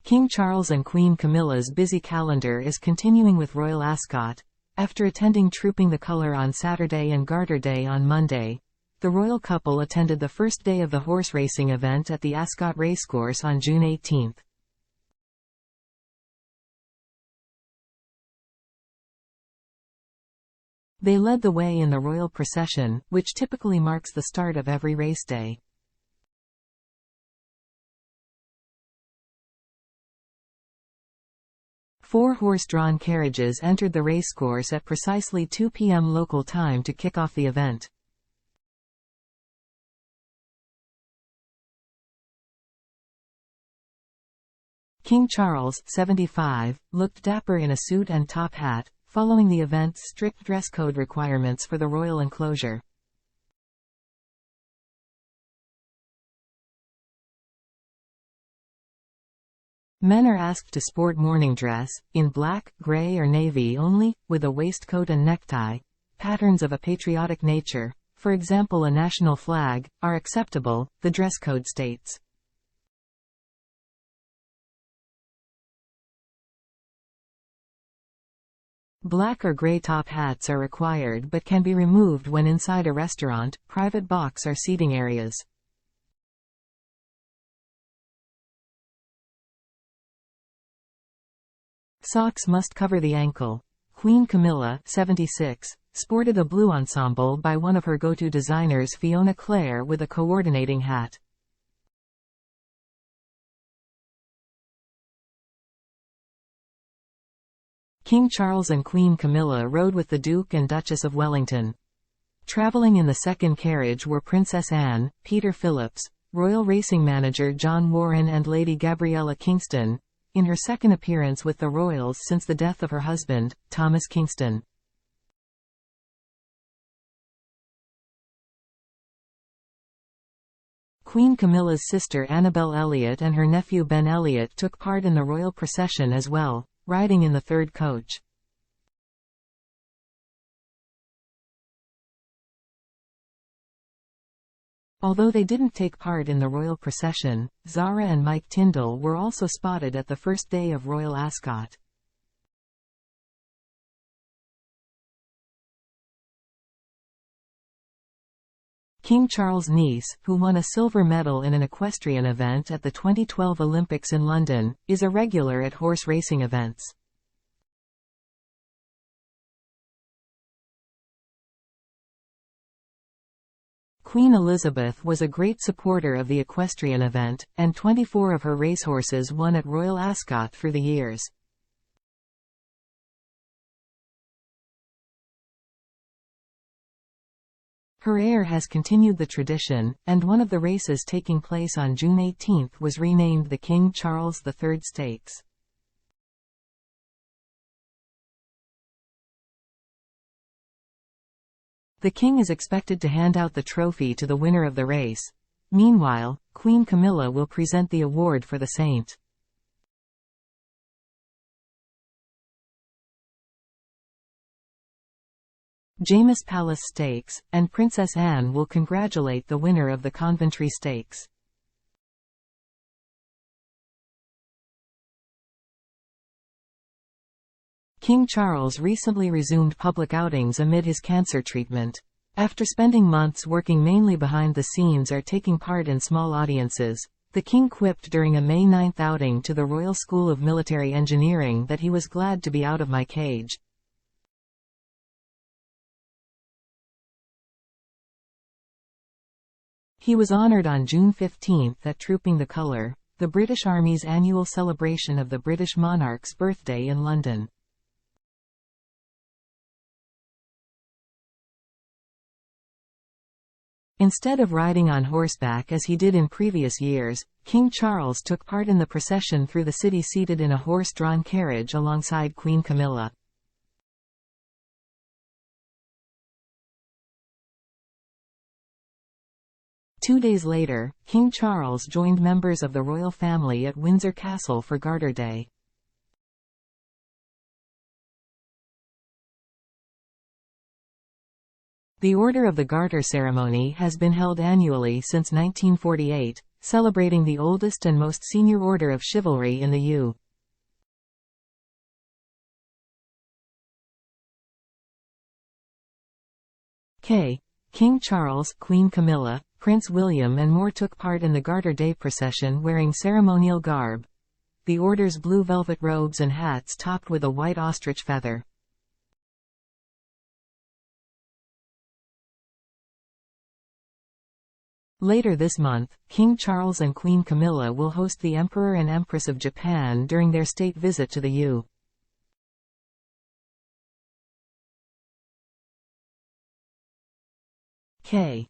King Charles and Queen Camilla's busy calendar is continuing with Royal Ascot. After attending Trooping the Colour on Saturday and Garter Day on Monday, the royal couple attended the first day of the horse racing event at the Ascot Racecourse on June 18. They led the way in the royal procession, which typically marks the start of every race day. Four horse-drawn carriages entered the racecourse at precisely 2 p.m. local time to kick off the event. King Charles, 75, looked dapper in a suit and top hat, following the event's strict dress code requirements for the royal enclosure. Men are asked to sport morning dress, in black, grey or navy only, with a waistcoat and necktie. Patterns of a patriotic nature, for example a national flag, are acceptable, the dress code states. Black or grey top hats are required but can be removed when inside a restaurant, private box or seating areas. Socks must cover the ankle. Queen Camilla, 76, sported a blue ensemble by one of her go-to designers Fiona Clare with a coordinating hat. King Charles and Queen Camilla rode with the Duke and Duchess of Wellington. Travelling in the second carriage were Princess Anne, Peter Phillips, Royal Racing Manager John Warren and Lady Gabriella Kingston, in her second appearance with the Royals since the death of her husband, Thomas Kingston. Queen Camilla's sister Annabel Elliot and her nephew Ben Elliot took part in the royal procession as well, riding in the third coach. Although they didn't take part in the royal procession, Zara and Mike Tyndall were also spotted at the first day of Royal Ascot. King Charles' niece, who won a silver medal in an equestrian event at the 2012 Olympics in London, is a regular at horse racing events. Queen Elizabeth was a great supporter of the equestrian event, and 24 of her racehorses won at Royal Ascot through the years. Her heir has continued the tradition, and one of the races taking place on June 18 was renamed the King Charles III Stakes. The King is expected to hand out the trophy to the winner of the race. Meanwhile, Queen Camilla will present the award for the Saint. James Palace Stakes, and Princess Anne will congratulate the winner of the Coventry Stakes. King Charles recently resumed public outings amid his cancer treatment. After spending months working mainly behind the scenes or taking part in small audiences, the King quipped during a May 9 outing to the Royal School of Military Engineering that he was glad to be out of my cage. He was honoured on June 15 at Trooping the Colour, the British Army's annual celebration of the British monarch's birthday in London. Instead of riding on horseback as he did in previous years, King Charles took part in the procession through the city seated in a horse-drawn carriage alongside Queen Camilla. Two days later, King Charles joined members of the royal family at Windsor Castle for Garter Day. The Order of the Garter ceremony has been held annually since 1948, celebrating the oldest and most senior order of chivalry in the U. K. King Charles, Queen Camilla, Prince William and more took part in the Garter Day procession wearing ceremonial garb. The order's blue velvet robes and hats topped with a white ostrich feather. Later this month, King Charles and Queen Camilla will host the Emperor and Empress of Japan during their state visit to the U. K.